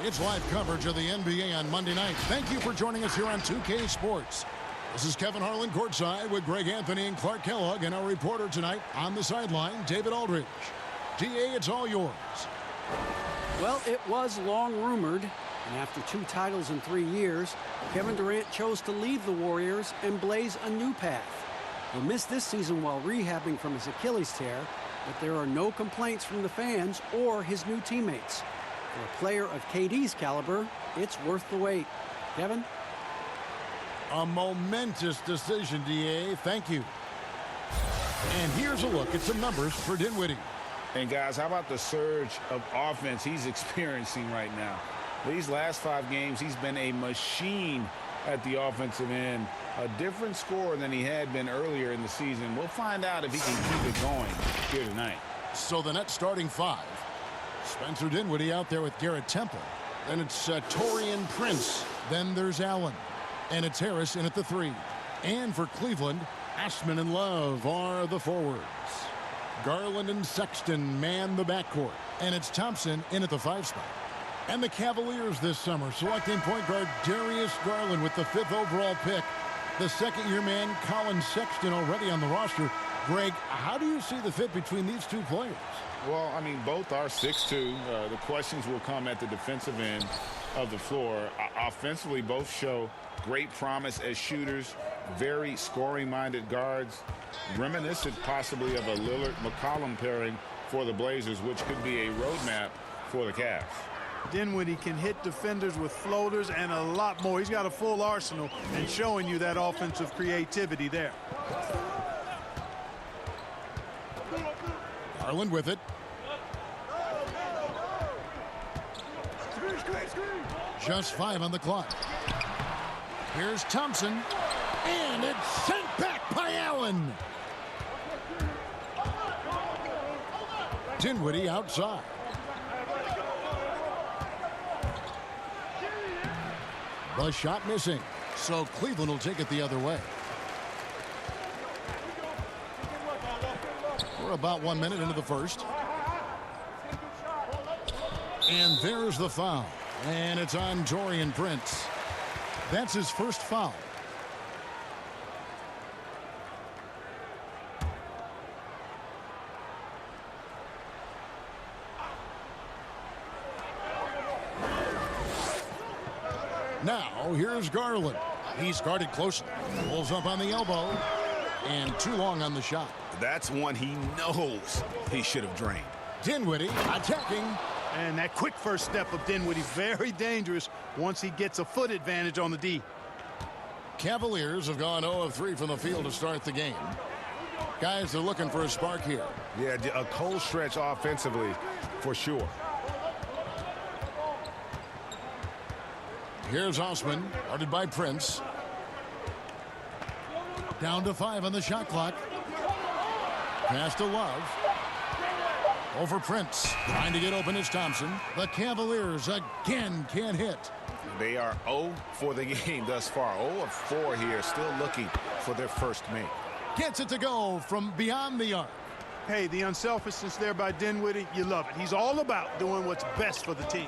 It's live coverage of the NBA on Monday night. Thank you for joining us here on 2K Sports. This is Kevin Harlan courtside with Greg Anthony and Clark Kellogg, and our reporter tonight on the sideline, David Aldridge. DA, it's all yours. Well, it was long rumored, and after 2 titles in 3 years, Kevin Durant chose to leave the Warriors and blaze a new path. He'll miss this season while rehabbing from his Achilles tear, but there are no complaints from the fans or his new teammates. For a player of KD's caliber, it's worth the wait. Kevin? A momentous decision, DA. Thank you. And here's a look at some numbers for Dinwiddie. And guys, how about the surge of offense he's experiencing right now? These last 5 games, he's been a machine at the offensive end. A different scorer than he had been earlier in the season. We'll find out if he can keep it going here tonight. So the net starting 5. Spencer Dinwiddie out there with Garrett Temple. Then it's Taurean Prince. Then there's Allen. And it's Harris in at the 3. And for Cleveland, Ashman and Love are the forwards. Garland and Sexton man the backcourt. And it's Thompson in at the 5 spot. And the Cavaliers this summer selecting point guard Darius Garland with the 5th overall pick. The second-year man Colin Sexton already on the roster. Greg, how do you see the fit between these 2 players? Well, I mean, both are 6'2". The questions will come at the defensive end of the floor. Offensively, both show great promise as shooters, very scoring-minded guards, reminiscent possibly of a Lillard-McCollum pairing for the Blazers, which could be a roadmap for the Cavs. Dinwiddie can hit defenders with floaters and a lot more. He's got a full arsenal and showing you that offensive creativity there. Garland with it. Just 5 on the clock. Here's Thompson. And it's sent back by Allen. Dinwiddie outside. The shot missing. So Cleveland will take it the other way. We're about 1 minute into the first. And there's the foul. And it's on Taurean Prince. That's his first foul. Now, here's Garland. He's guarded closely. Pulls up on the elbow. And too long on the shot. That's one he knows he should have drained. Dinwiddie attacking. And that quick first step of Dinwiddie, very dangerous once he gets a foot advantage on the D. Cavaliers have gone 0 of 3 from the field to start the game. Guys, they're looking for a spark here. Yeah, a cold stretch offensively for sure. Here's Osman, guarded by Prince. Down to 5 on the shot clock. Pass to Love. Over Prince. Trying to get open is Thompson. The Cavaliers again can't hit. They are 0 for the game thus far. 0 of 4 here, still looking for their first make. Gets it to go from beyond the arc. Hey, the unselfishness there by Dinwiddie, you love it. He's all about doing what's best for the team.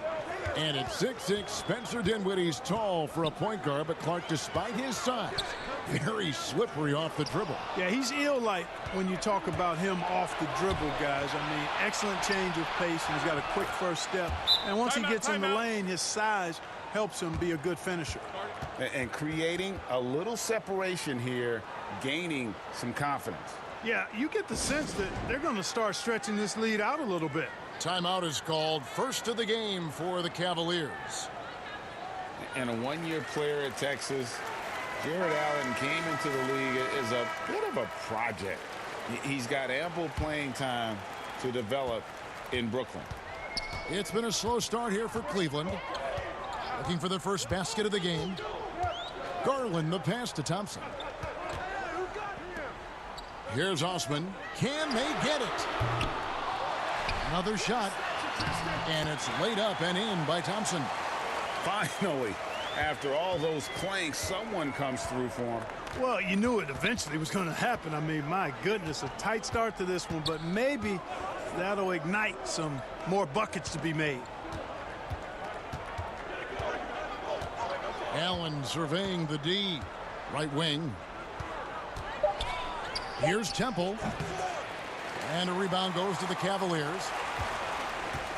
And at 6'6", Spencer Dinwiddie's tall for a point guard, but Clark, despite his size, very slippery off the dribble. Yeah, he's ill-like when you talk about him off the dribble, guys. I mean, excellent change of pace, and he's got a quick first step. And once he gets in the lane, his size helps him be a good finisher. And creating a little separation here, gaining some confidence. Yeah, you get the sense that they're going to start stretching this lead out a little bit. Timeout is called. First of the game for the Cavaliers. And a one-year player at Texas, Jared Allen came into the league as a bit of a project. He's got ample playing time to develop in Brooklyn. It's been a slow start here for Cleveland. Looking for their first basket of the game. Garland, the pass to Thompson. Here's Osman. Can they get it? Another shot. And it's laid up and in by Thompson. Finally, after all those clanks, someone comes through for him. Well, you knew it eventually was going to happen. I mean, my goodness, a tight start to this one, but maybe that'll ignite some more buckets to be made. Allen surveying the D. Right wing. Here's Temple. And a rebound goes to the Cavaliers.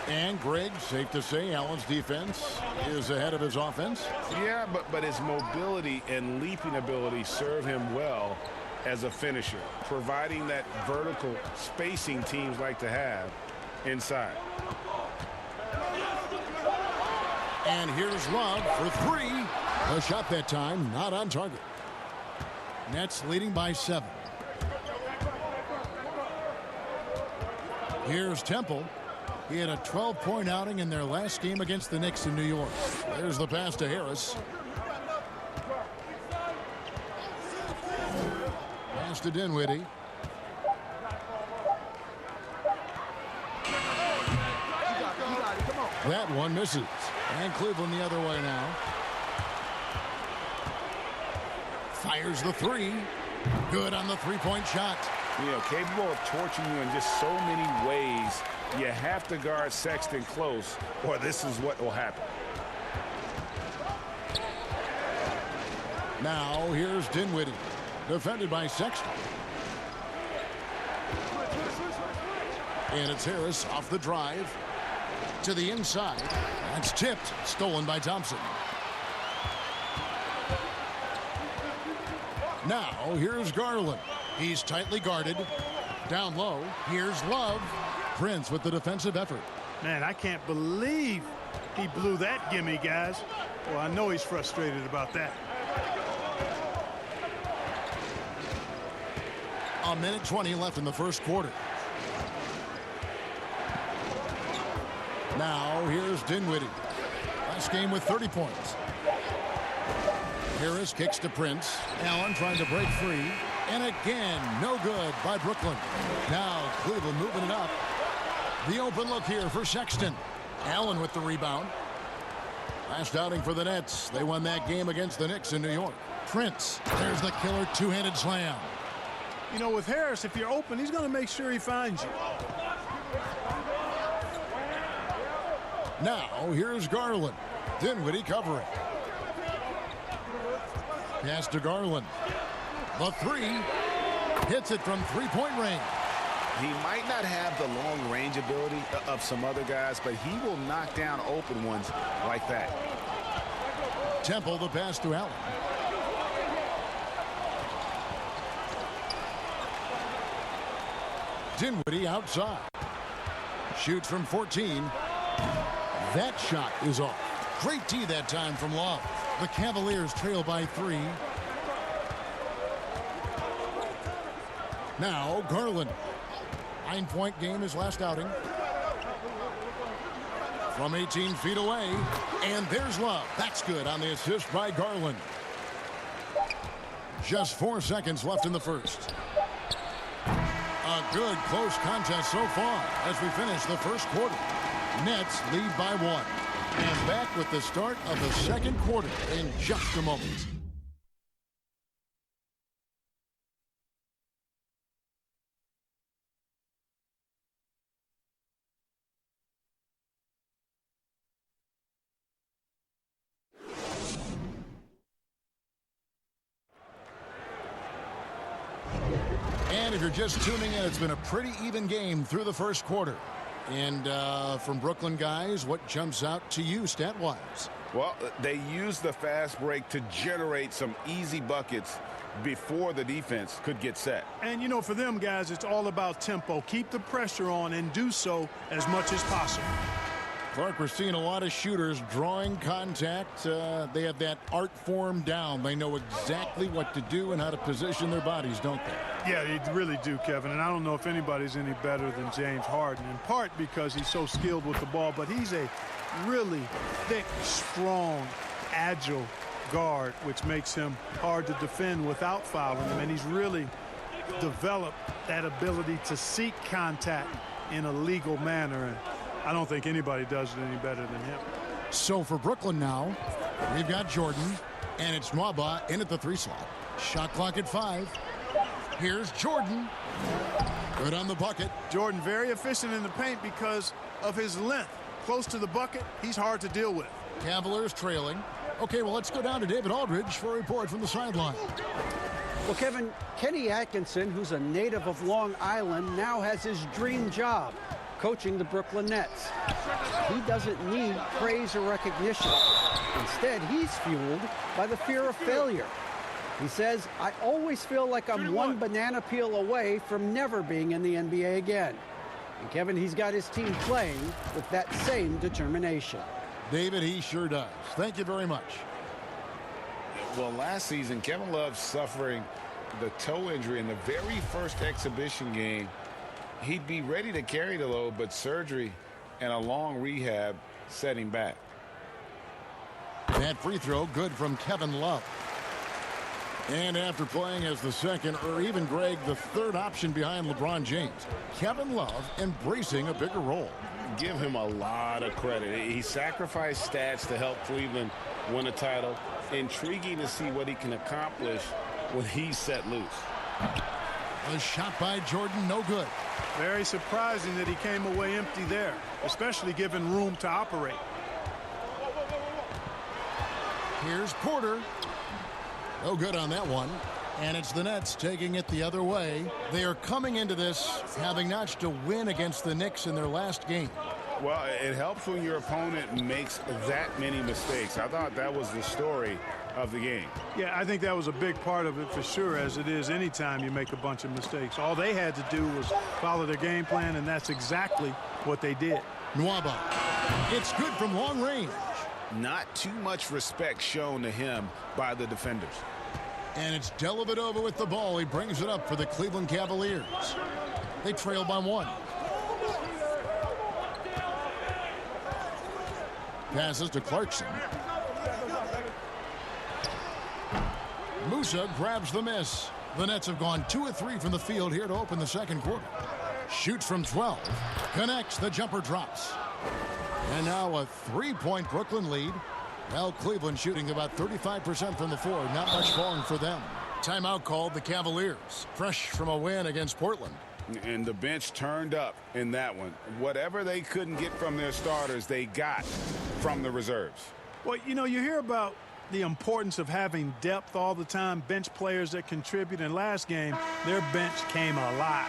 And Greg, safe to say, Allen's defense is ahead of his offense. Yeah, but his mobility and leaping ability serve him well as a finisher, providing that vertical spacing teams like to have inside. And here's Love for three. A shot that time, not on target. Nets leading by 7. Here's Temple. He had a 12-point outing in their last game against the Knicks in New York. There's the pass to Harris. Pass to Dinwiddie. That one misses. And Cleveland the other way now. Fires the three. Good on the three-point shot. You know, capable of torching you in just so many ways. You have to guard Sexton close, or this is what will happen. Now here's Dinwiddie, defended by Sexton. And it's Harris off the drive to the inside. That's tipped, stolen by Thompson. Now here's Garland. He's tightly guarded. Down low, here's Love. Prince with the defensive effort. Man, I can't believe he blew that gimme, guys. Well, I know he's frustrated about that. A minute 20 left in the first quarter. Now here's Dinwiddie. Last game with 30 points. Harris kicks to Prince. Allen trying to break free. And again, no good by Brooklyn. Now Cleveland moving it up. The open look here for Sexton. Allen with the rebound. Last outing for the Nets. They won that game against the Knicks in New York. Prince, there's the killer two-handed slam. You know, with Harris, if you're open, he's going to make sure he finds you. Now, here's Garland. Dinwiddie covering. Pass to Garland. The three. Hits it from three-point range. He might not have the long range ability of some other guys, but he will knock down open ones like that. Temple the pass to Allen. Dinwiddie outside. Shoots from 14. That shot is off. Great D that time from Love. The Cavaliers trail by 3. Now Garland. 9-point game his last outing. From 18 feet away. And there's Love. That's good on the assist by Garland. Just 4 seconds left in the first. A good close contest so far as we finish the first quarter. Nets lead by 1. And back with the start of the second quarter in just a moment. And if you're just tuning in, it's been a pretty even game through the first quarter. And from Brooklyn guys, what jumps out to you stat-wise? Well, they used the fast break to generate some easy buckets before the defense could get set. And, you know, for them guys, it's all about tempo. Keep the pressure on and do so as much as possible. Clark, we're seeing a lot of shooters drawing contact. They have that art form down. They know exactly what to do and how to position their bodies, don't they? Yeah, they really do, Kevin. And I don't know if anybody's any better than James Harden, in part because he's so skilled with the ball, but he's a really thick, strong, agile guard, which makes him hard to defend without fouling him. And he's really developed that ability to seek contact in a legal manner. And I don't think anybody does it any better than him. So for Brooklyn now, we've got Jordan, and it's Nwaba in at the 3 slot. Shot clock at 5. Here's Jordan. Good on the bucket. Jordan very efficient in the paint because of his length. close to the bucket, he's hard to deal with. Cavaliers trailing. Okay, well, let's go down to David Aldridge for a report from the sideline. Well, Kevin, Kenny Atkinson, who's a native of Long Island, now has his dream job, coaching the Brooklyn Nets. He doesn't need praise or recognition. Instead, he's fueled by the fear of failure. He says, I always feel like I'm one banana peel away from never being in the NBA again. And Kevin, he's got his team playing with that same determination. David, he sure does. Thank you very much. Well, last season, Kevin Love suffering the toe injury in the very first exhibition game. He'd be ready to carry the load, but surgery and a long rehab set him back. That free throw good from Kevin Love. And after playing as the second or even, Greg, the third option behind LeBron James, Kevin Love embracing a bigger role. Give him a lot of credit. He sacrificed stats to help Cleveland win a title. Intriguing to see what he can accomplish when he's set loose. A shot by Jordan, no good. Very surprising that he came away empty there, especially given room to operate. Here's Porter. No good on that one. And it's the Nets taking it the other way. They are coming into this having notched a win against the Knicks in their last game. Well, it helps when your opponent makes that many mistakes. I thought that was the story of the game. Yeah, I think that was a big part of it for sure, as it is anytime you make a bunch of mistakes. All they had to do was follow their game plan, and that's exactly what they did. Nwaba. It's good from long range. Not too much respect shown to him by the defenders. And it's Dellavedova with the ball. He brings it up for the Cleveland Cavaliers. They trail by one. Passes to Clarkson. Musa grabs the miss. The Nets have gone 2 of 3 from the field here to open the second quarter. Shoots from 12. Connects. The jumper drops. And now a 3-point Brooklyn lead. Well, Cleveland shooting about 35% from the floor. Not much falling for them. Timeout called the Cavaliers. Fresh from a win against Portland. And the bench turned up in that one. Whatever they couldn't get from their starters, they got from the reserves. Well, you know, you hear about the importance of having depth all the time, bench players that contribute. In last game, their bench came alive.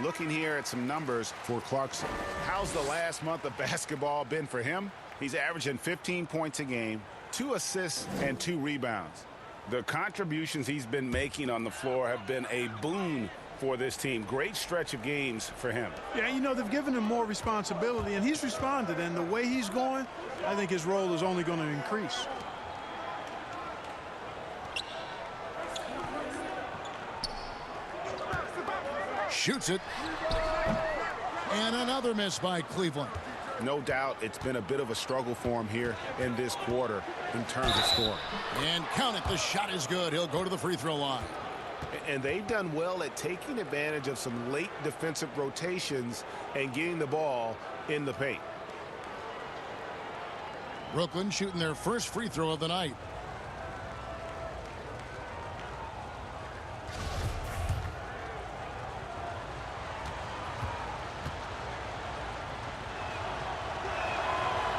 Looking here at some numbers for Clarkson. How's the last month of basketball been for him? He's averaging 15 points a game, 2 assists, and 2 rebounds. The contributions he's been making on the floor have been a boon for this team. Great stretch of games for him. Yeah, you know, they've given him more responsibility, and he's responded. And the way he's going, I think his role is only going to increase. Shoots it. And another miss by Cleveland. No doubt it's been a bit of a struggle for him here in this quarter in terms of scoring. And count it, the shot is good. He'll go to the free throw line. And they've done well at taking advantage of some late defensive rotations and getting the ball in the paint. Brooklyn shooting their first free throw of the night.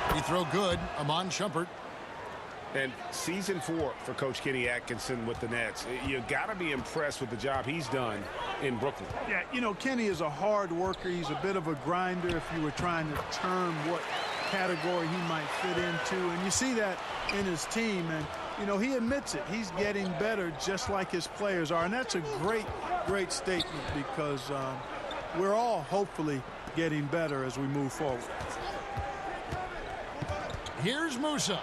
Free throw good. Amon Shumpert. And season 4 for Coach Kenny Atkinson with the Nets. You got to be impressed with the job he's done in Brooklyn. Yeah, you know, Kenny is a hard worker. He's a bit of a grinder if you were trying to term what category he might fit into. And you see that in his team. And, you know, he admits it. He's getting better just like his players are. And that's a great, great statement because we're all hopefully getting better as we move forward. Here's Musa.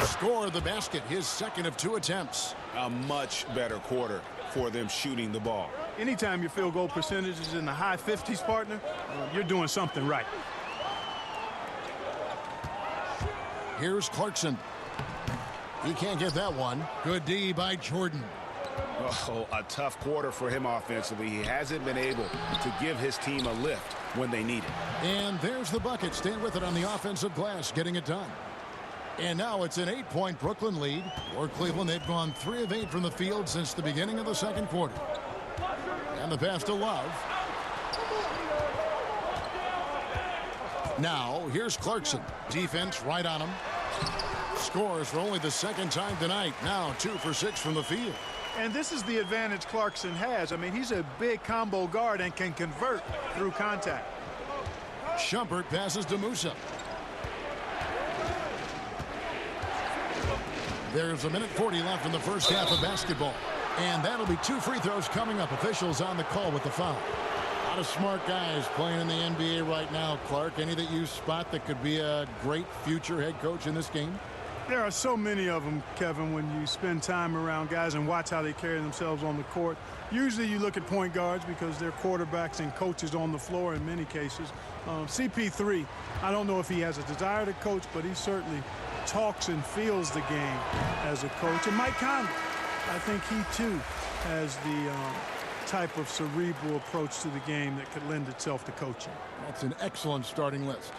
Score the basket, his second of 2 attempts. A much better quarter for them shooting the ball. Anytime your field goal percentage is in the high 50s, partner, you're doing something right. Here's Clarkson. He can't get that one. Good D by Jordan. Oh, a tough quarter for him offensively. He hasn't been able to give his team a lift when they need it. And there's the bucket. Stand with it on the offensive glass, getting it done. And now it's an 8-point Brooklyn lead. For Cleveland, they've gone 3 of 8 from the field since the beginning of the second quarter. And the pass to Love. Now, here's Clarkson. Defense right on him. Scores for only the second time tonight. Now 2 for 6 from the field. And this is the advantage Clarkson has. I mean, he's a big combo guard and can convert through contact. Shumpert passes to Musa. There's 1:40 left in the first half of basketball. And that'll be 2 free throws coming up. Officials on the call with the foul. A lot of smart guys playing in the NBA right now, Clark. Any that you spot that could be a great future head coach in this game? There are so many of them, Kevin, when you spend time around guys and watch how they carry themselves on the court. Usually you look at point guards because they're quarterbacks and coaches on the floor in many cases. CP3, I don't know if he has a desire to coach, but he certainly talks and feels the game as a coach. And Mike Conley, I think he too has the type of cerebral approach to the game that could lend itself to coaching. That's an excellent starting list.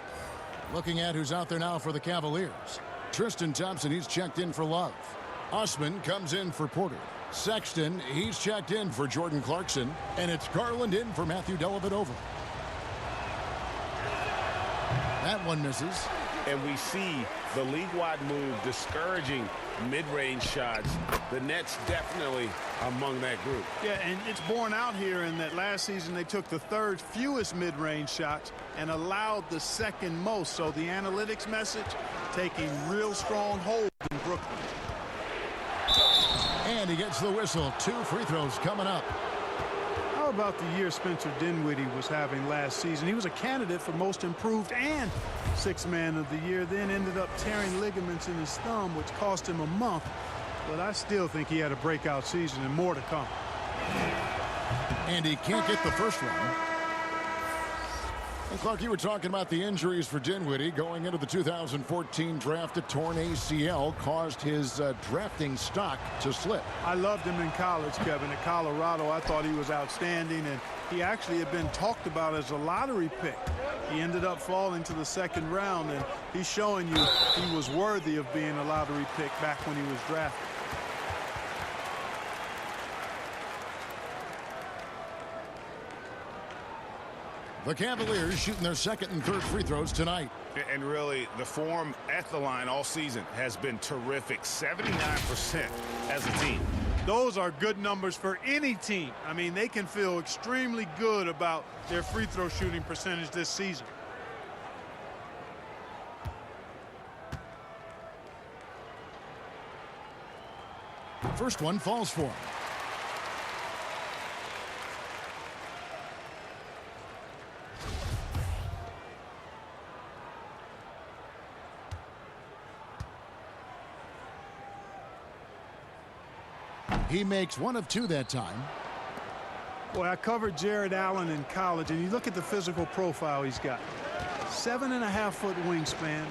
Looking at who's out there now for the Cavaliers. Tristan Thompson, he's checked in for Love. Osman comes in for Porter. Sexton, he's checked in for Jordan Clarkson. And it's Garland in for Matthew Dellavedova. That one misses. And we see the league-wide move discouraging mid-range shots. The Nets definitely among that group. Yeah, and it's borne out here in that last season they took the third fewest mid-range shots and allowed the second most. So the analytics message taking real strong hold in Brooklyn. And he gets the whistle. 2 free throws coming up. How about the year Spencer Dinwiddie was having last season? He was a candidate for most improved and 6th man of the year, then ended up tearing ligaments in his thumb, which cost him a month. But I still think he had a breakout season and more to come. And he can't get the first one. And Clark, you were talking about the injuries for Dinwiddie going into the 2014 draft. A torn ACL caused his drafting stock to slip. I loved him in college, Kevin. At Colorado, I thought he was outstanding, and he actually had been talked about as a lottery pick. He ended up falling to the 2nd round, and he's showing you he was worthy of being a lottery pick back when he was drafted. The Cavaliers shooting their 2nd and 3rd free throws tonight. And really, the form at the line all season has been terrific. 79% as a team. Those are good numbers for any team. I mean, they can feel extremely good about their free throw shooting percentage this season. First one falls for him. He makes 1 of 2 that time. Boy, I covered Jared Allen in college, and you look at the physical profile he's got. 7.5-foot wingspan,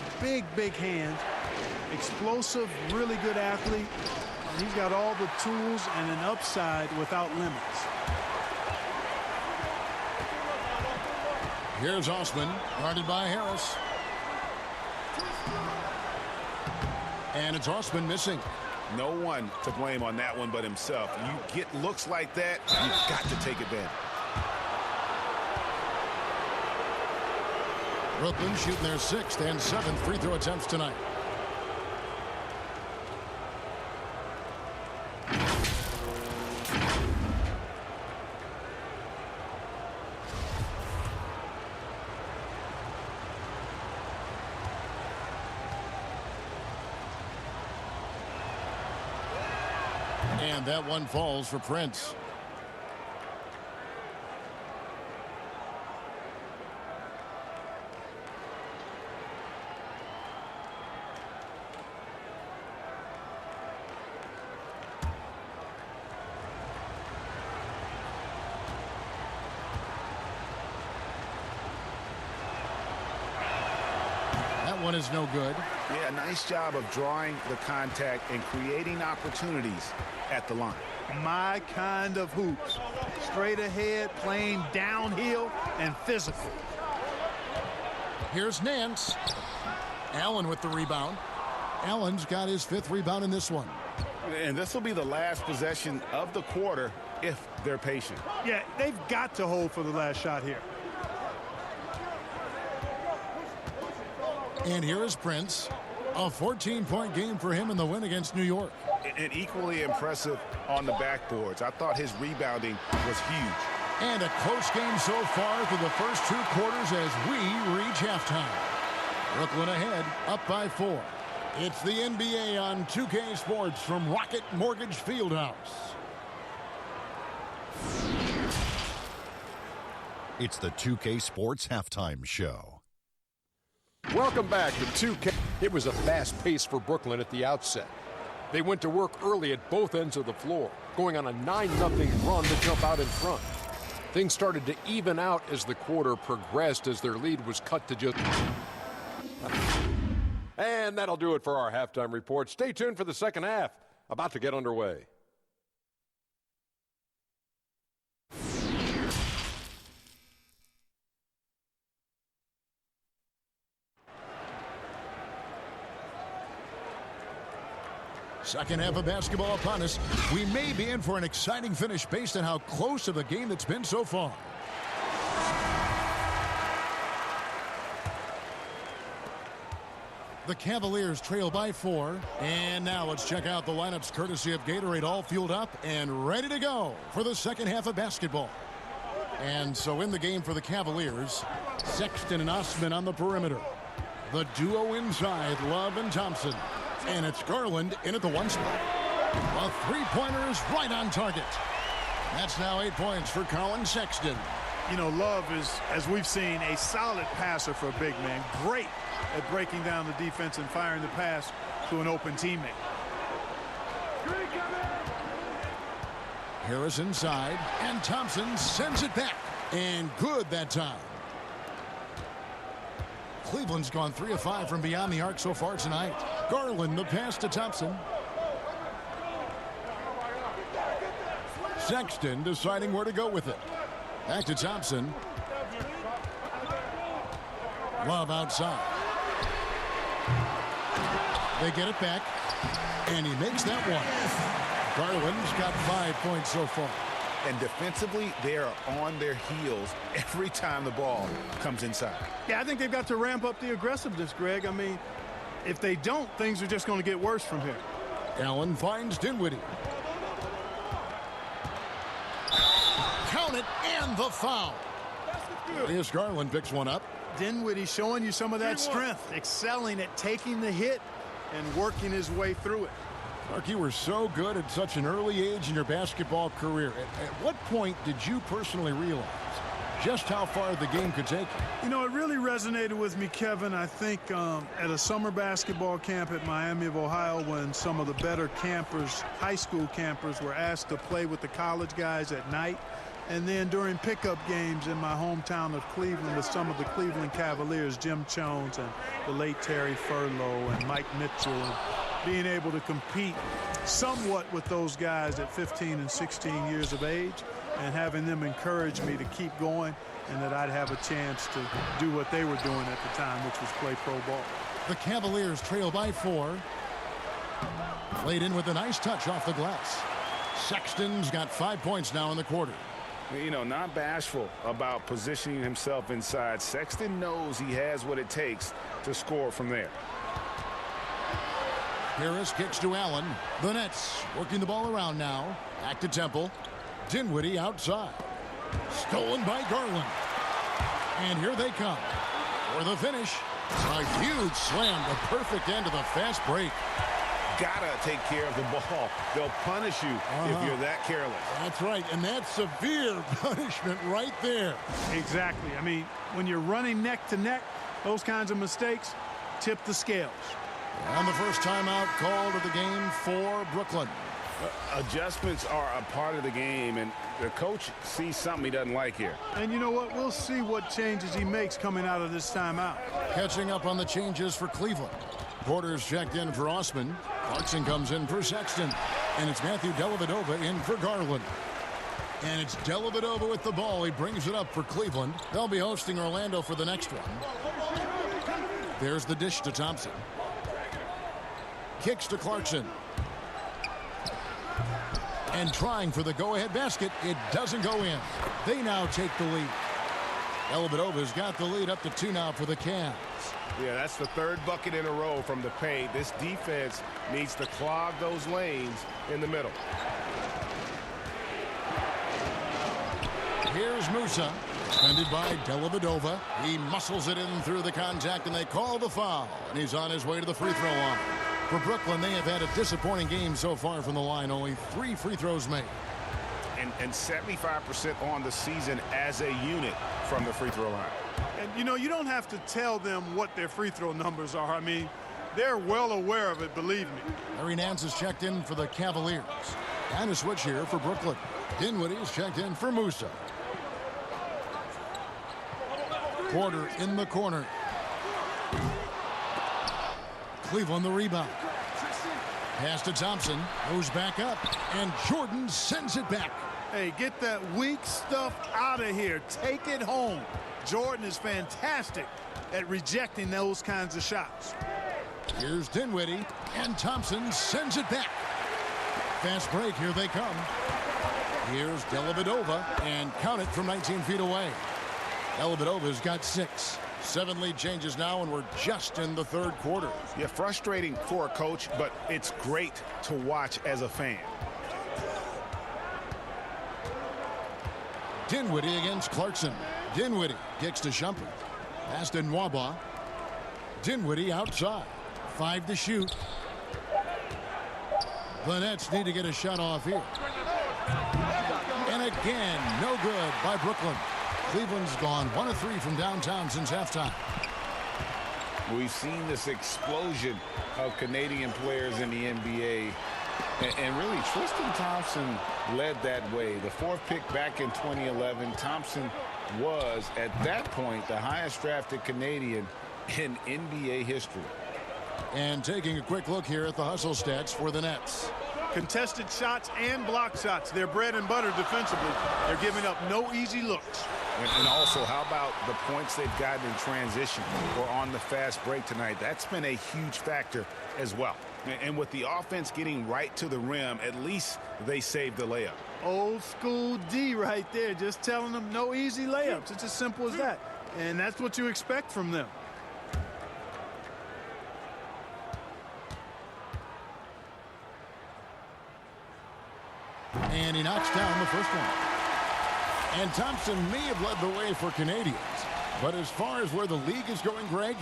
big hands, explosive, really good athlete. And he's got all the tools and an upside without limits. Here's Osman, guarded by Harris. And it's Osman missing. No one to blame on that one but himself. You get looks like that, you've got to take advantage. Brooklyn shooting their 6th and 7th free throw attempts tonight. And that one falls for Prince. That one is no good. Yeah, nice job of drawing the contact and creating opportunities at the line. My kind of hoops. Straight ahead, playing downhill, and physical. Here's Nance. Allen with the rebound. Allen's got his 5th rebound in this one. And this will be the last possession of the quarter if they're patient. Yeah, they've got to hold for the last shot here. And here is Prince. A 14-point game for him in the win against New York. And equally impressive on the backboards. I thought his rebounding was huge. And a close game so far through the first 2 quarters as we reach halftime. Brooklyn ahead, up by 4. It's the NBA on 2K Sports from Rocket Mortgage Fieldhouse. It's the 2K Sports Halftime Show. Welcome back to 2K. It was a fast pace for Brooklyn at the outset. They went to work early at both ends of the floor, going on a 9-0 run to jump out in front. Things started to even out as the quarter progressed as their lead was cut to just... And that'll do it for our halftime report. Stay tuned for the second half, about to get underway. Second half of basketball upon us. We may be in for an exciting finish based on how close of the game that's been so far. The Cavaliers trail by 4. And now let's check out the lineups courtesy of Gatorade, all fueled up and ready to go for the second half of basketball. And so in the game for the Cavaliers, Sexton and Osman on the perimeter. The duo inside, Love and Thompson. And it's Garland in at the 1 spot. A three-pointer is right on target. That's now 8 points for Colin Sexton. You know, Love is, as we've seen, a solid passer for a big man. Great at breaking down the defense and firing the pass to an open teammate. Harris inside, and Thompson sends it back. And good that time. Cleveland's gone 3 of 5 from beyond the arc so far tonight. Garland, the pass to Thompson. Sexton deciding where to go with it. Back to Thompson. Love outside. They get it back, and he makes that one. Garland's got 5 points so far. And defensively, they are on their heels every time the ball comes inside. Yeah, I think they've got to ramp up the aggressiveness, Greg. I mean, if they don't, things are just going to get worse from here. Allen finds Dinwiddie. Count it, and the foul. Here's Garland picks one up. Dinwiddie showing you some of that strength, excelling at taking the hit and working his way through it. Mark, you were so good at such an early age in your basketball career. At what point did you personally realize just how far the game could take you? You know, it really resonated with me, Kevin, I think at a summer basketball camp at Miami of Ohio when some of the better campers, high school campers, were asked to play with the college guys at night. And then during pickup games in my hometown of Cleveland with some of the Cleveland Cavaliers, Jim Jones and the late Terry Furlow and Mike Mitchell, and being able to compete somewhat with those guys at 15 and 16 years of age and having them encourage me to keep going and that I'd have a chance to do what they were doing at the time, which was play pro ball. The Cavaliers trail by 4. Played in with a nice touch off the glass. Sexton's got 5 points now in the quarter. You know, not bashful about positioning himself inside. Sexton knows he has what it takes to score from there. Harris kicks to Allen. The Nets working the ball around now. Back to Temple. Dinwiddie outside. Stolen by Garland. And here they come for the finish. A huge slam, the perfect end of the fast break. Gotta take care of the ball. They'll punish you if you're that careless. That's right, and that's severe punishment right there. Exactly. I mean, when you're running neck to neck, those kinds of mistakes tip the scales. And the first timeout called of the game for Brooklyn. Adjustments are a part of the game, and the coach sees something he doesn't like here. And you know what? We'll see what changes he makes coming out of this timeout. Catching up on the changes for Cleveland. Porter's checked in for Osman. Clarkson comes in for Sexton. And it's Matthew Dellavedova in for Garland. And it's Dellavedova with the ball. He brings it up for Cleveland. They'll be hosting Orlando for the next one. There's the dish to Thompson. Kicks to Clarkson. And trying for the go-ahead basket. It doesn't go in. They now take the lead. Dellavedova's got the lead up to 2 now for the Cavs. Yeah, that's the third bucket in a row from the paint. This defense needs to clog those lanes in the middle. Here's Musa, defended by Dellavedova. He muscles it in through the contact, and they call the foul. And he's on his way to the free throw line. For Brooklyn, they have had a disappointing game so far from the line. Only 3 free throws made. And 75% on the season as a unit from the free throw line. And, you know, you don't have to tell them what their free throw numbers are. I mean, they're well aware of it, believe me. Larry Nance is checked in for the Cavaliers. And a switch here for Brooklyn. Dinwiddie is checked in for Musa. Porter in the corner. Cleveland the rebound. Pass to Thompson. Goes back up. And Jordan sends it back. Hey, get that weak stuff out of here. Take it home. Jordan is fantastic at rejecting those kinds of shots. Here's Dinwiddie. And Thompson sends it back. Fast break. Here they come. Here's Dellavedova. And count it from 19 feet away. Dellavedova's got 6. 7 lead changes now, and we're just in the third quarter. Yeah, frustrating for a coach, but it's great to watch as a fan. Dinwiddie against Clarkson. Dinwiddie kicks to Shumpert. Pass to Nwaba. Dinwiddie outside. 5 to shoot. The Nets need to get a shot off here. And again, no good by Brooklyn. Cleveland's gone 1 of 3 from downtown since halftime. We've seen this explosion of Canadian players in the NBA. And really, Tristan Thompson led that way. The 4th pick back in 2011. Thompson was, at that point, the highest drafted Canadian in NBA history. And taking a quick look here at the hustle stats for the Nets. Contested shots and block shots. They're bread and butter defensively. They're giving up no easy looks. And also, how about the points they've gotten in transition or on the fast break tonight? That's been a huge factor as well. And with the offense getting right to the rim, at least they saved the layup. Old school D right there, just telling them no easy layups. It's as simple as that. And that's what you expect from them. And he knocks down the first one. And Thompson may have led the way for Canadians. But as far as where the league is going, Greg,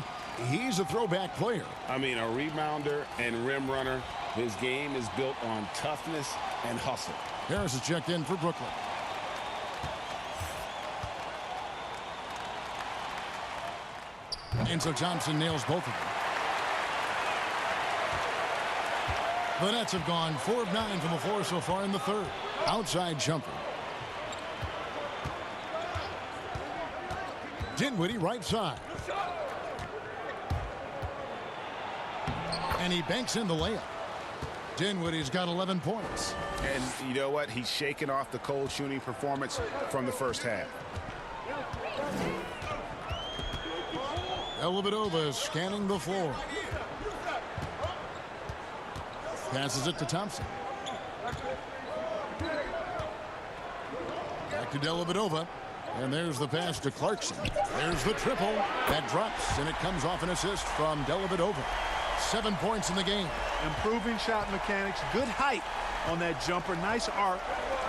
he's a throwback player. I mean, a rebounder and rim runner. His game is built on toughness and hustle. Harris is checked in for Brooklyn. And so Thompson nails both of them. The Nets have gone 4 of 9 from the floor so far in the third. Outside jumper. Dinwiddie right side. And he banks in the layup. Dinwiddie's got 11 points. And you know what? He's shaken off the cold shooting performance from the first half. Dellavedova is scanning the floor. Passes it to Thompson. Back to Dellavedova. And there's the pass to Clarkson. There's the triple. That drops, and it comes off an assist from Dellavedova. 7 points in the game. Improving shot mechanics. Good height on that jumper. Nice arc.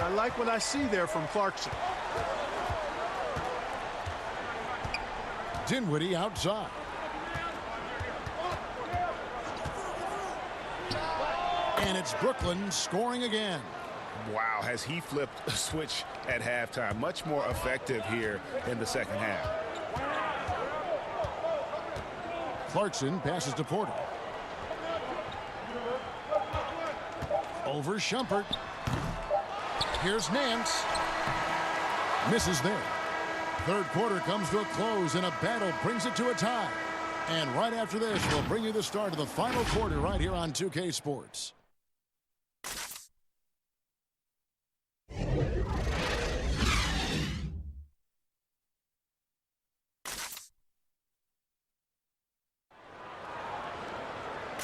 I like what I see there from Clarkson. Dinwiddie outside. And it's Brooklyn scoring again. Wow, has he flipped a switch at halftime. Much more effective here in the second half. Clarkson passes to Porter. Over Shumpert. Here's Nance. Misses there. Third quarter comes to a close, and a battle brings it to a tie. And right after this, we'll bring you the start of the final quarter right here on 2K Sports.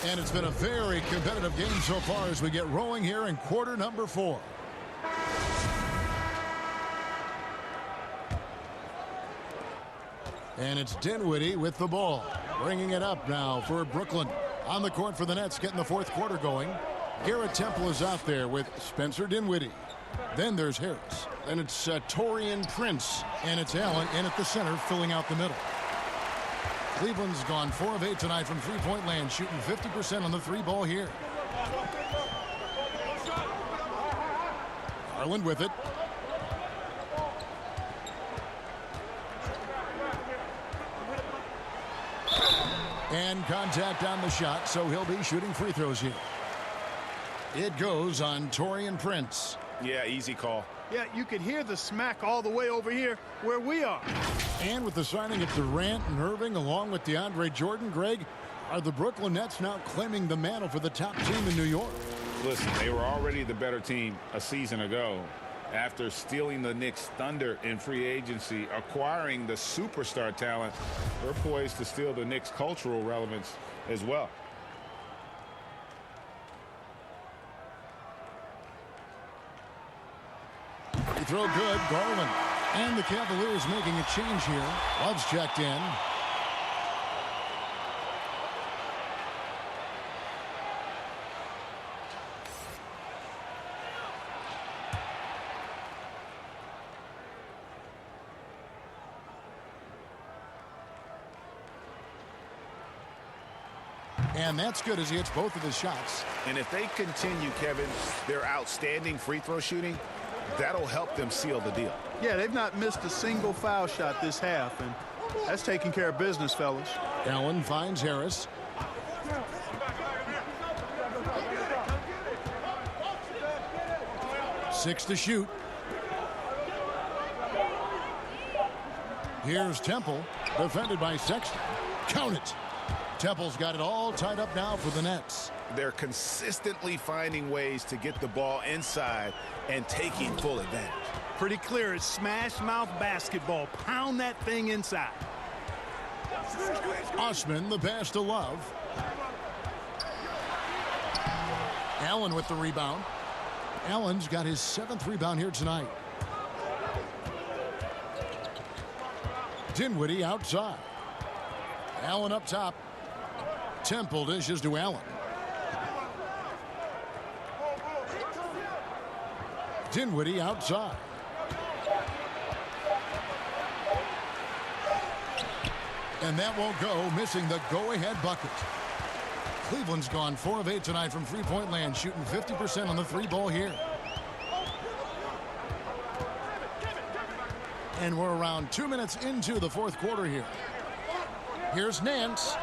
And it's been a very competitive game so far as we get rolling here in quarter number 4. And it's Dinwiddie with the ball. Bringing it up now for Brooklyn. On the court for the Nets, getting the fourth quarter going. Garrett Temple is out there with Spencer Dinwiddie. Then there's Harris. Then it's Taurean Prince. And it's Allen in at the center, filling out the middle. Cleveland's gone 4 of 8 tonight from three-point land, shooting 50% on the three ball here. Garland with it. And contact on the shot, so he'll be shooting free throws here. It goes on Taurean Prince. Yeah, easy call. Yeah, you could hear the smack all the way over here where we are. And with the signing of Durant and Irving along with DeAndre Jordan, Greg, are the Brooklyn Nets now claiming the mantle for the top team in New York? Listen, they were already the better team a season ago. After stealing the Knicks' thunder in free agency, acquiring the superstar talent, they're poised to steal the Knicks' cultural relevance as well. Free throw good, Garland. And the Cavaliers making a change here. Love's checked in. And that's good as he hits both of his shots. And if they continue, Kevin, their outstanding free throw shooting, that'll help them seal the deal. Yeah, they've not missed a single foul shot this half, and that's taking care of business, fellas. Allen finds Harris. Six to shoot. Here's Temple, defended by Sexton. Count it. Temple's got it all tied up now for the Nets. They're consistently finding ways to get the ball inside and taking full advantage. Pretty clear. It's smash mouth basketball. Pound that thing inside. Osman, the pass to Love. Allen with the rebound. Allen's got his 7th rebound here tonight. Dinwiddie outside. Allen up top. Temple dishes to Allen. Dinwiddie outside. And that won't go, missing the go-ahead bucket. Cleveland's gone 4 of 8 tonight from three-point land, shooting 50% on the three ball here. And we're around 2 minutes into the fourth quarter here. Here's Nance.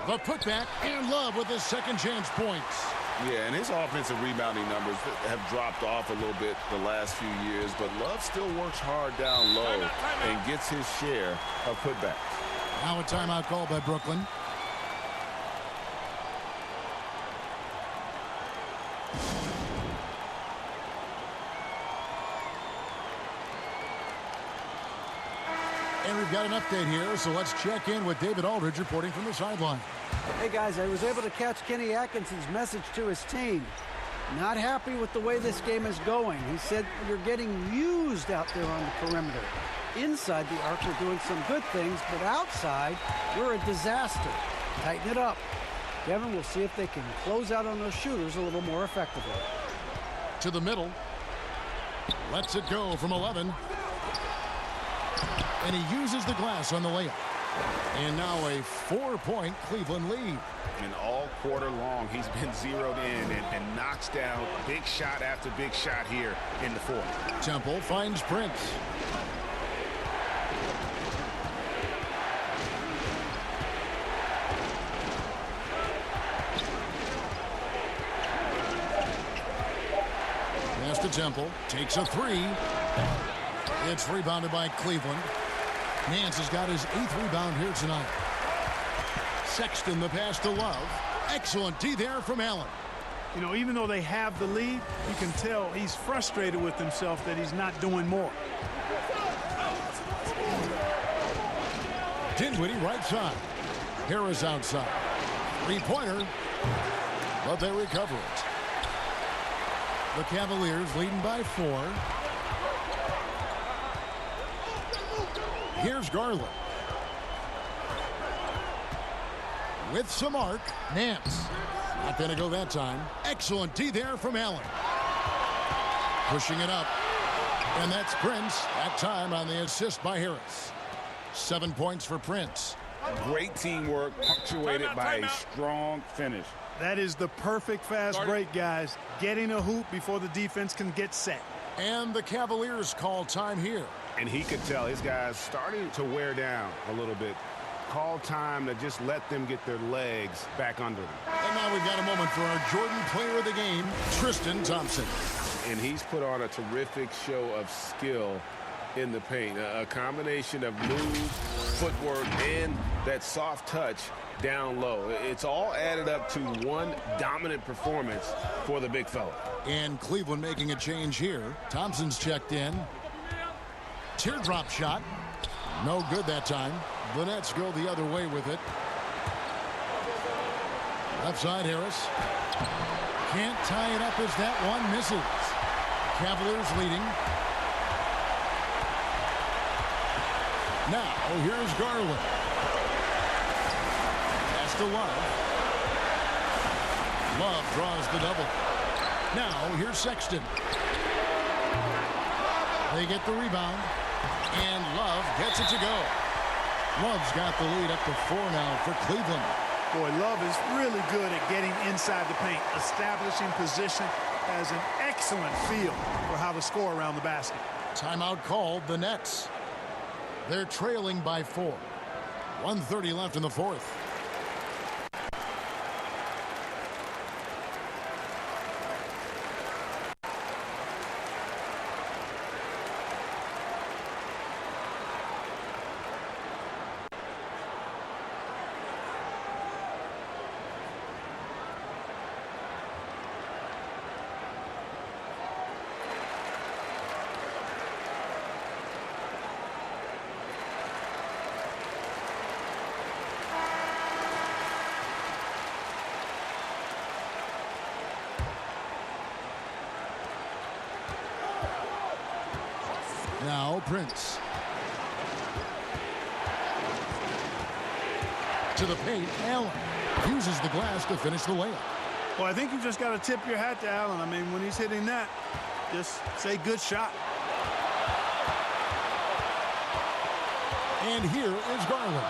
The putback, and Love with his second chance points. Yeah, and his offensive rebounding numbers have dropped off a little bit the last few years, but Love still works hard down low and gets his share of putbacks. Now a timeout called by Brooklyn. And we've got an update here, so let's check in with David Aldridge reporting from the sideline. Hey, guys, I was able to catch Kenny Atkinson's message to his team. Not happy with the way this game is going. He said, you're getting used out there on the perimeter. Inside the arc, we're doing some good things, but outside, we're a disaster. Tighten it up. Kevin, we'll see if they can close out on those shooters a little more effectively. To the middle. Lets it go from 11. And he uses the glass on the layup. And now a 4-point Cleveland lead. And all quarter long, he's been zeroed in and knocks down big shot after big shot here in the fourth. Temple finds Prince. Pass to Temple. Takes a three. It's rebounded by Cleveland. Nance has got his 8th rebound here tonight. Sexton the pass to Love. Excellent D there from Allen. You know, even though they have the lead, you can tell he's frustrated with himself that he's not doing more. Dinwiddie right side. Harris outside. Three-pointer. But they recover it. The Cavaliers leading by 4. Here's Garland. with some arc. Nance. Not going to go that time. Excellent D there from Allen. Pushing it up. And that's Prince. That time on the assist by Harris. 7 points for Prince. Great teamwork, punctuated by a strong finish. That is the perfect fast break, guys. Getting a hoop before the defense can get set. And the Cavaliers call time here. And he could tell his guys starting to wear down a little bit. Call time to just let them get their legs back under them. And now we've got a moment for our Jordan player of the game, Tristan Thompson. And he's put on a terrific show of skill in the paint. A combination of move, footwork, and that soft touch down low. It's all added up to one dominant performance for the big fella. And Cleveland making a change here. Thompson's checked in. Teardrop shot. No good that time. The Nets go the other way with it. Left side, Harris. Can't tie it up as that one misses. Cavaliers leading. Now, here's Garland. Pass to Love. Love draws the double. Now, here's Sexton. They get the rebound. And Love gets it to go. Love's got the lead up to 4 now for Cleveland. Boy, Love is really good at getting inside the paint, establishing position, has an excellent feel for how to score around the basket. Timeout called, the Nets. They're trailing by 4. 1:30 left in the fourth. Now Prince. To the paint, Allen uses the glass to finish the layup. Well, I think you just got to tip your hat to Allen. I mean, when he's hitting that, just say good shot. And here is Garland.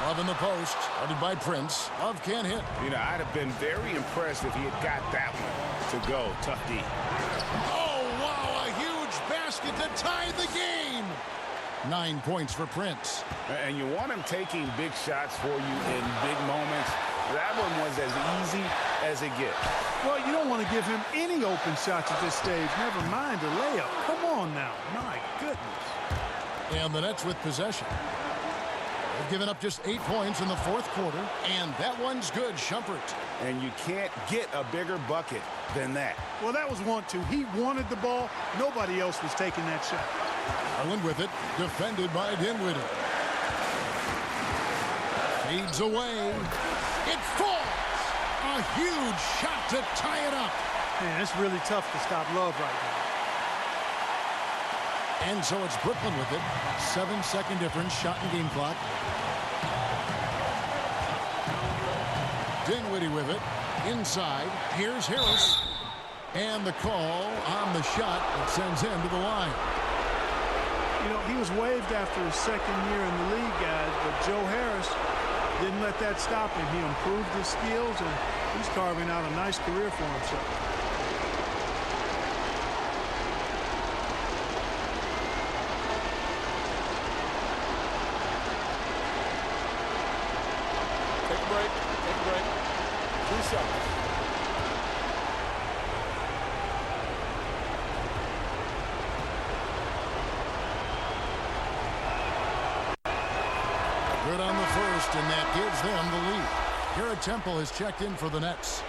Love in the post, guarded by Prince. Love can't hit. You know, I'd have been very impressed if he had got that one to go. Tough D. Oh, wow, a huge basket to tie the game. 9 points for Prince. And you want him taking big shots for you in big moments. That one was as easy as it gets. Well, you don't want to give him any open shots at this stage. Never mind a layup. Come on now. My goodness. And the Nets with possession. They've given up just 8 points in the fourth quarter, and that one's good, Shumpert. And you can't get a bigger bucket than that. Well, that was 1-2. He wanted the ball. Nobody else was taking that shot. Garland with it, defended by Dinwiddie. Fades away. It falls. A huge shot to tie it up. Man, it's really tough to stop Love right now. And so it's Brooklyn with it. 7-second difference, shot and game clock. Dinwiddie with it. Inside. Here's Harris. And the call on the shot that sends him to the line. You know, he was waived after his second year in the league, guys, but Joe Harris didn't let that stop him. He improved his skills, and he's carving out a nice career for himself. Take a break. Take a break. 3 seconds. Good on the first, and that gives them the lead. Garrett Temple has checked in for the Nets.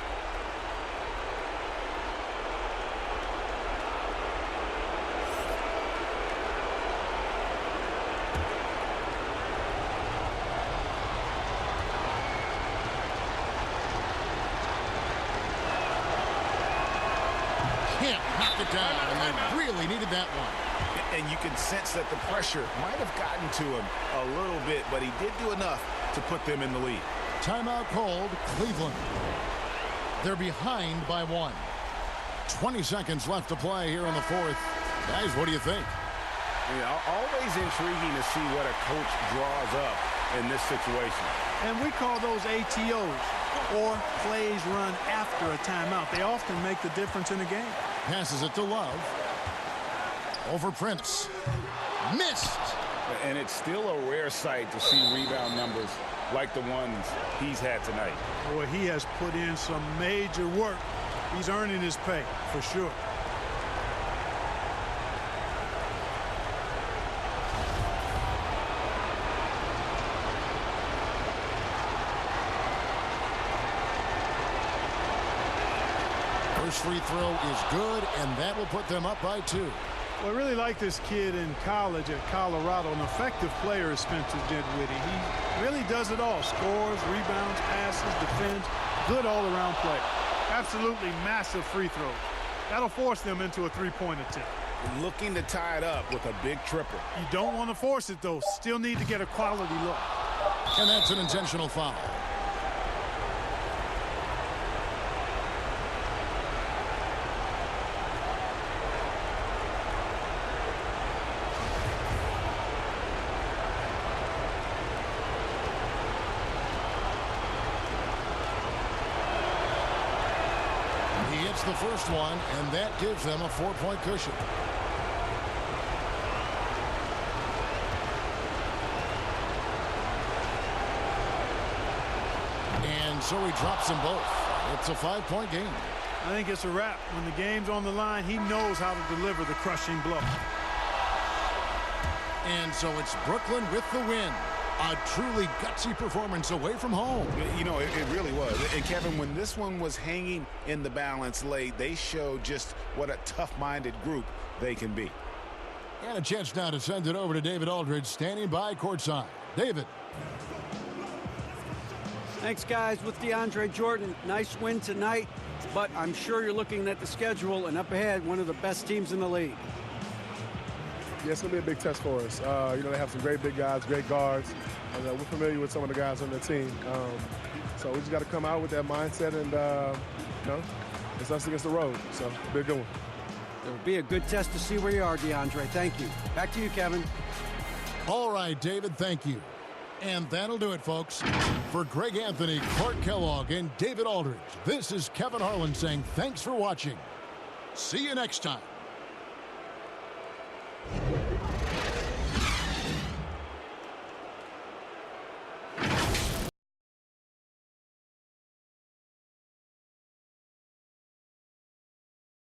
Can't knock it down, and they really needed that one. And you can sense that the pressure might have gotten to him a little bit, but he did do enough to put them in the lead. Timeout called, Cleveland. They're behind by 1. 20 seconds left to play here in the fourth. Guys, what do you think? Yeah, always intriguing to see what a coach draws up in this situation. And we call those ATOs, or plays run after a timeout. They often make the difference in a game. Passes it to Love. Over Prince. Missed. And it's still a rare sight to see rebound numbers like the ones he's had tonight. Boy, he has put in some major work. He's earning his pay, for sure. First free throw is good, and that will put them up by 2. Well, I really like this kid in college at Colorado. An effective player is Spencer Dinwiddie. He really does it all. Scores, rebounds, passes, defends. Good all-around player. Absolutely massive free throws. That'll force them into a three-point attempt. Looking to tie it up with a big triple. You don't want to force it, though. Still need to get a quality look. And that's an intentional foul. The first one, and that gives them a 4-point cushion. And so he drops them both. It's a 5-point game. I think it's a wrap. When the game's on the line, he knows how to deliver the crushing blow. And so it's Brooklyn with the win. A truly gutsy performance away from home. You know, it really was. And, Kevin, when this one was hanging in the balance late, they showed just what a tough-minded group they can be. And a chance now to send it over to David Aldridge, standing by courtside. David. Thanks, guys. With DeAndre Jordan, nice win tonight, but I'm sure you're looking at the schedule and up ahead, one of the best teams in the league. Yeah, it's going to be a big test for us. You know, they have some great big guys, great guards. And, we're familiar with some of the guys on their team. So we just got to come out with that mindset and, you know, it's us against the road. So it'll be a good one. It'll be a good test to see where you are, DeAndre. Thank you. Back to you, Kevin. All right, David, thank you. And that'll do it, folks. For Greg Anthony, Clark Kellogg, and David Aldridge, this is Kevin Harlan saying thanks for watching. See you next time.